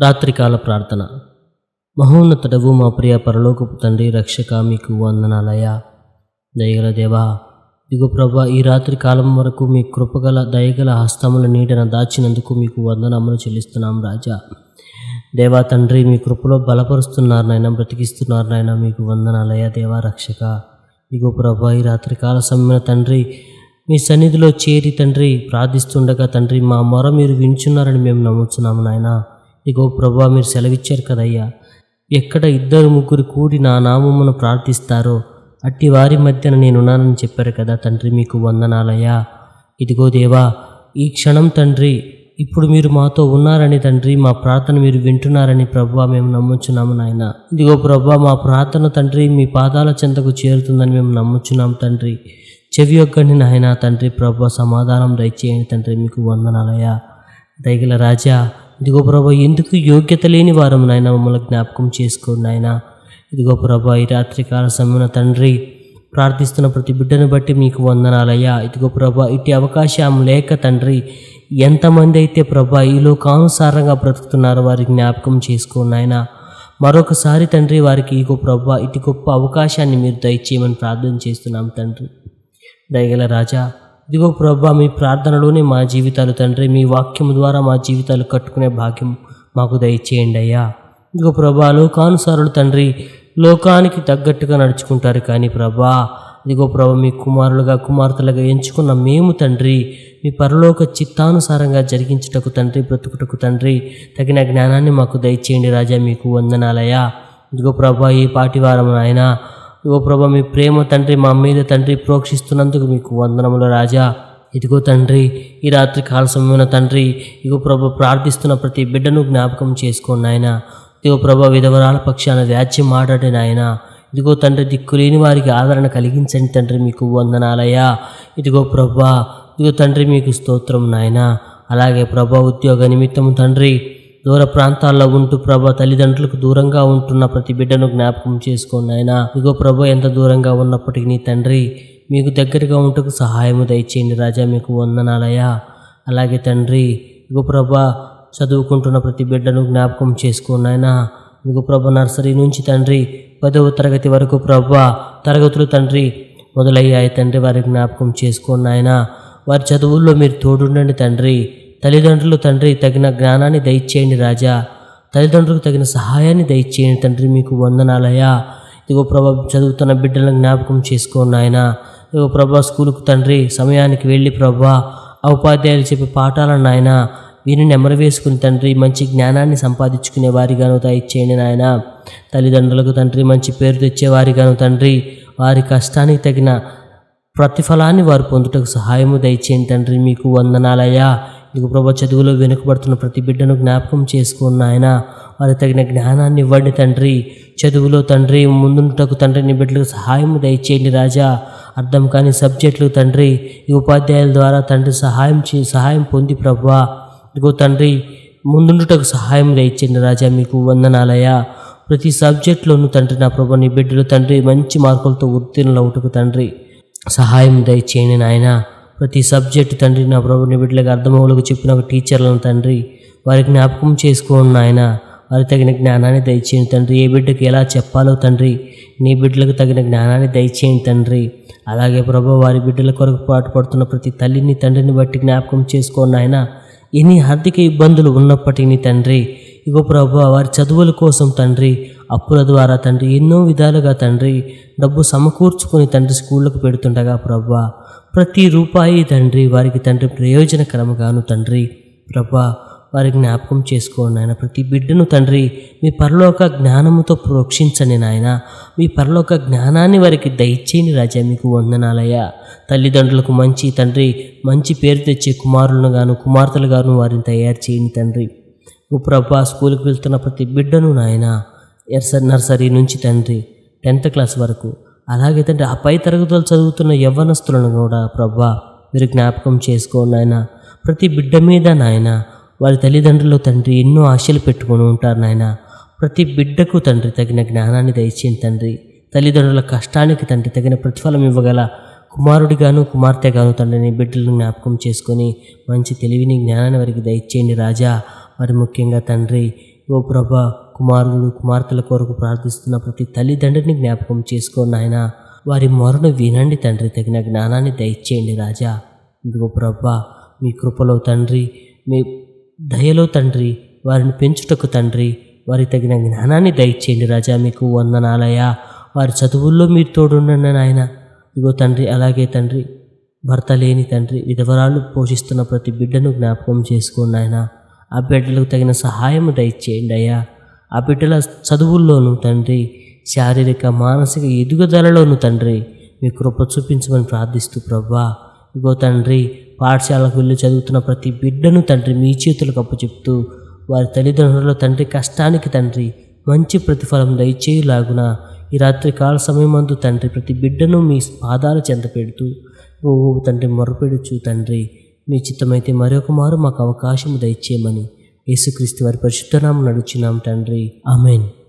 రాత్రికాల ప్రార్థన. మహోన్నతుడవు మా ప్రియ పరలోకపు తండ్రి, రక్షక, మీకు వందనాలయ్యా. దయగల దేవా, ఇదిగో ప్రభా, ఈ రాత్రి కాలం వరకు మీ కృపగల దయగల హస్తముల నీడన దాచినందుకు మీకు వందనములు చెల్లిస్తున్నాం రాజా. దేవా తండ్రి, మీ కృపలో బలపరుస్తున్నారు నాయన, బ్రతికిస్తున్నారు నాయన, మీకు వందనాలయ్యా. దేవా రక్షక, ఇదిగో ప్రభా, ఈ రాత్రి కాల సమయన తండ్రి మీ సన్నిధిలో చేరి తండ్రి ప్రార్థిస్తుండగా తండ్రి మా మొర మీరు వించున్నారని మేము నమ్ముతున్నాము నాయన. ఇగో ప్రభా, మీరు సెలవిచ్చారు కదయ్యా, ఎక్కడ ఇద్దరు ముగ్గురు కూడి నా నామమును ప్రార్థిస్తారో అట్టి వారి మధ్యన నేనున్నానని చెప్పారు కదా తండ్రి, మీకు వందనాలయ్యా. ఇదిగో దేవా, ఈ క్షణం తండ్రి ఇప్పుడు మీరు మాతో ఉన్నారని తండ్రి, మా ప్రార్థన మీరు వింటున్నారని ప్రభా మేము నమ్ముచున్నాము నాయన. ఇదిగో ప్రభా, మా ప్రార్థన తండ్రి మీ పాదాల చెంతకు చేరుతుందని మేము నమ్ముచున్నాం తండ్రి. చెవి యొక్కని నాయన తండ్రి, ప్రభా సమాధానం దయచేయండి తండ్రి, మీకు వందనాలయ్యా. దయగల రాజా, ఇదిగో ప్రభా, ఎందుకు యోగ్యత లేని వారం నాయన మమ్మల్ని జ్ఞాపకం చేసుకోండి నాయన. ఇదిగో ప్రభా, ఈ రాత్రికాల సమయన తండ్రి ప్రార్థిస్తున్న ప్రతి బిడ్డను బట్టి మీకు వందనాలయ్యా. ఇదిగో ప్రభా, ఇటు అవకాశం లేక తండ్రి ఎంతమంది అయితే ప్రభా ఈ లోకానుసారంగా బ్రతుకుతున్నారో వారి జ్ఞాపకం చేసుకోండి నాయన. మరొకసారి తండ్రి వారికి ఇగో ప్రభా ఇటు గొప్ప అవకాశాన్ని మీరు దయచేయమని ప్రార్థన చేస్తున్నాం తండ్రి. దయగల రాజా, ఇదిగో ప్రభా, మీ ప్రార్థనలోనే మా జీవితాలు తండ్రి, మీ వాక్యం ద్వారా మా జీవితాలు కట్టుకునే భాగ్యం మాకు దయచేయండి అయ్యా. ఇదిగో ప్రభా, లోకానుసారులు తండ్రి లోకానికి తగ్గట్టుగా నడుచుకుంటారు, కానీ ప్రభా ఇదిగో ప్రభా, మీ కుమారులుగా కుమార్తెలుగా ఎంచుకున్న మేము తండ్రి మీ పరలోక చిత్తానుసారంగా జరిగించుటకు తండ్రి, బ్రతుకుటకు తండ్రి తగిన జ్ఞానాన్ని మాకు దయచేయండి రాజా, మీకు వందనాలయ్యా. ఇదిగో ప్రభా, ఈ పాటివారం ఆయన ఇదిగో ప్రభా, మీ ప్రేమ తండ్రి మా మీద తండ్రి ప్రోక్షిస్తున్నందుకు మీకు వందనములు రాజా. ఇదిగో తండ్రి, ఈ రాత్రి కాల సమయమున తండ్రి ఇదిగో ప్రభా ప్రార్థిస్తున్న ప్రతి బిడ్డను జ్ఞాపకం చేసుకోండి నాయన. ఇదిగో ప్రభా, విధవరాల పక్షాన వ్యాజ్యం మాట్లాడే నాయన. ఇదిగో తండ్రి, దిక్కులేని వారికి ఆదరణ కలిగించండి తండ్రి, మీకు వందనాలయ్యా. ఇదిగో ప్రభా, ఇదిగో తండ్రి మీకు స్తోత్రం నాయన. అలాగే ప్రభా, ఉద్యోగ నిమిత్తము తండ్రి దూర ప్రాంతాల్లో ఉంటూ ప్రభా తల్లిదండ్రులకు దూరంగా ఉంటున్న ప్రతి బిడ్డను జ్ఞాపకం చేసుకోండి ఆయన. ఇగో ప్రభా, ఎంత దూరంగా ఉన్నప్పటికీ నీ తండ్రి మీకు దగ్గరగా ఉంటకు సహాయము దయచేయండి రాజా, మీకు వందనాలయ్యా. అలాగే తండ్రి ఇగో ప్రభా, చదువుకుంటున్న ప్రతి బిడ్డను జ్ఞాపకం చేసుకోండి ఆయన. ఇగో ప్రభా, నర్సరీ నుంచి తండ్రి 10వ తరగతి వరకు ప్రభా తరగతులు తండ్రి మొదలయ్యాయి తండ్రి, వారి జ్ఞాపకం చేసుకోండి ఆయన. వారి చదువుల్లో మీరు తోడుండండి తండ్రి. తల్లిదండ్రులు తండ్రి తగిన జ్ఞానాన్ని దయచేయండి రాజా, తల్లిదండ్రులకు తగిన సహాయాన్ని దయచేయండి తండ్రి, మీకు వందనాలయ్యా. ఇదిగో ప్రభా, చదువుతున్న బిడ్డలను జ్ఞాపకం చేసుకోండి ఆయన. ఇదిగో ప్రభా, స్కూలుకు తండ్రి సమయానికి వెళ్ళి ప్రభా ఆ ఉపాధ్యాయులు చెప్పే పాఠాలను నాయన వీరిని నెమరు వేసుకుని తండ్రి మంచి జ్ఞానాన్ని సంపాదించుకునే వారిగాను దయచేయండి నాయన. తల్లిదండ్రులకు తండ్రి మంచి పేరు తెచ్చేవారిగాను తండ్రి వారి కష్టానికి తగిన ప్రతిఫలాన్ని వారు పొందుటకు సహాయము దయచేయండి తండ్రి, మీకు వందనాలయ్యా. ఇదిగో ప్రభా, చదువులో వెనుకబడుతున్న ప్రతి బిడ్డను జ్ఞాపకం చేసుకున్న ఆయన, వారికి తగిన జ్ఞానాన్ని ఇవ్వండి తండ్రి. చదువులో తండ్రి ముందుంటకు తండ్రి నీ బిడ్డలకు సహాయం దయచేయండి రాజా. అర్థం కాని సబ్జెక్టులు తండ్రి ఈ ఉపాధ్యాయుల ద్వారా తండ్రి సహాయం పొంది ప్రభా ఇదిగో తండ్రి ముందుంటకు సహాయం దయచేయండి రాజా, మీకు వందనాలయ్యా. ప్రతి సబ్జెక్టులోనూ తండ్రి నా ప్రభా నీ బిడ్డలు తండ్రి మంచి మార్కులతో ఉత్తీర్ణులవుటకు తండ్రి సహాయం దయచేయండి నాయన. ప్రతి సబ్జెక్టు తండ్రి నా ప్రభు నీ బిడ్డలకు అర్థమవులకు చెప్పిన ఒక టీచర్లను తండ్రి వారికి జ్ఞాపకం చేసుకోండి నాయన. వారికి తగిన జ్ఞానాన్ని దయచేయండి తండ్రి. ఏ బిడ్డకి ఎలా చెప్పాలో తండ్రి నీ బిడ్డలకు తగిన జ్ఞానాన్ని దయచేయండి తండ్రి. అలాగే ప్రభు, వారి బిడ్డల కొరకు పాటుపడుతున్న ప్రతి తల్లిని తండ్రిని బట్టి జ్ఞాపకం చేసుకోండి నాయన. ఎన్ని ఆర్థిక ఇబ్బందులు ఉన్నప్పటికీ తండ్రి ఇగో ప్రభు, వారి చదువుల కోసం తండ్రి అప్పుల ద్వారా తండ్రి ఎన్నో విధాలుగా తండ్రి డబ్బు సమకూర్చుకొని తండ్రి స్కూళ్ళకు పెడుతుండగా ప్రభా ప్రతి రూపాయి తండ్రి వారికి తండ్రి ప్రయోజనకరముగాను తండ్రి ప్రభా వారికి జ్ఞాపకం చేసుకోండి నాయన. ప్రతి బిడ్డను తండ్రి మీ పరలోక జ్ఞానముతో ప్రోక్షించండి నాయన. మీ పరలోక జ్ఞానాన్ని వారికి దయచేయండి రాజా, మీకు వందనాలయ్యా. తల్లిదండ్రులకు మంచి తండ్రి మంచి పేరు తెచ్చే కుమారులను గాను కుమార్తెలు గాను వారిని తయారు చేయండి తండ్రి. ప్రభా, స్కూల్కి వెళ్తున్న ప్రతి బిడ్డను నాయన నర్సరీ నుంచి తండ్రి 10th క్లాస్ వరకు, అలాగే తండ్రి ఆ పై తరగతులు చదువుతున్న యవ్వనస్తులను కూడా ప్రభా మీరు జ్ఞాపకం చేసుకోండి నాయన. ప్రతి బిడ్డ మీద నాయన వారి తల్లిదండ్రులు తండ్రి ఎన్నో ఆశలు పెట్టుకొని ఉంటారు నాయన. ప్రతి బిడ్డకు తండ్రి తగిన జ్ఞానాన్ని దయచేయండి తండ్రి. తల్లిదండ్రుల కష్టానికి తండ్రి తగిన ప్రతిఫలం ఇవ్వగల కుమారుడిగాను కుమార్తెగాను తండ్రి నీ బిడ్డలను జ్ఞాపకం చేసుకొని మంచి తెలివిని జ్ఞానాన్ని వారికి దయచేయండి రాజా. మరి ముఖ్యంగా తండ్రి ఓ ప్రభా, కుమారుడు కుమార్తెల కొరకు ప్రార్థిస్తున్న ప్రతి తల్లిదండ్రిని జ్ఞాపకం చేసుకోండి నాయన. వారి మొరను వినండి తండ్రి, తగిన జ్ఞానాన్ని దయచేయండి రాజా. ఇదిగో ప్రభా, మీ కృపలో తండ్రి, మీ దయలో తండ్రి వారిని పెంచుటకు తండ్రి, వారి తగిన జ్ఞానాన్ని దయచేయండి రాజా. మీకు వందనాలయ్యా. వారి చదువుల్లో మీరు తోడుండండి నాయన. ఇదిగో తండ్రి, అలాగే తండ్రి భర్త లేని తండ్రి విధవరాలు పోషిస్తున్న ప్రతి బిడ్డను జ్ఞాపకం చేసుకోండి ఆయన. ఆ బిడ్డలకు తగిన సహాయం దయచేయండి అయ్యా. ఆ బిడ్డల చదువుల్లోనూ తండ్రి, శారీరక మానసిక ఎదుగుదలలోనూ తండ్రి మీ కృప చూపించమని ప్రార్థిస్తూ ప్రభా, ఇగో తండ్రి పాఠశాలకు వెళ్ళి చదువుతున్న ప్రతి బిడ్డను తండ్రి మీ చేతులకు అప్పచెప్తూ, వారి తల్లిదండ్రుల తండ్రి కష్టానికి తండ్రి మంచి ప్రతిఫలం దయచేయులాగున ఈ రాత్రి కాల సమయమందు తండ్రి ప్రతి బిడ్డను మీ పాదాల చెంత పెడుతూ ఓ తండ్రి మొరపెడుచు తండ్రి, మీ చిత్తమైతే మరొక మారు మాకు అవకాశం దయచేయమని యేసుక్రీస్తు వారి పరిశుద్ధ నామమున నడుచున్నాం తండ్రి. ఆమేన్.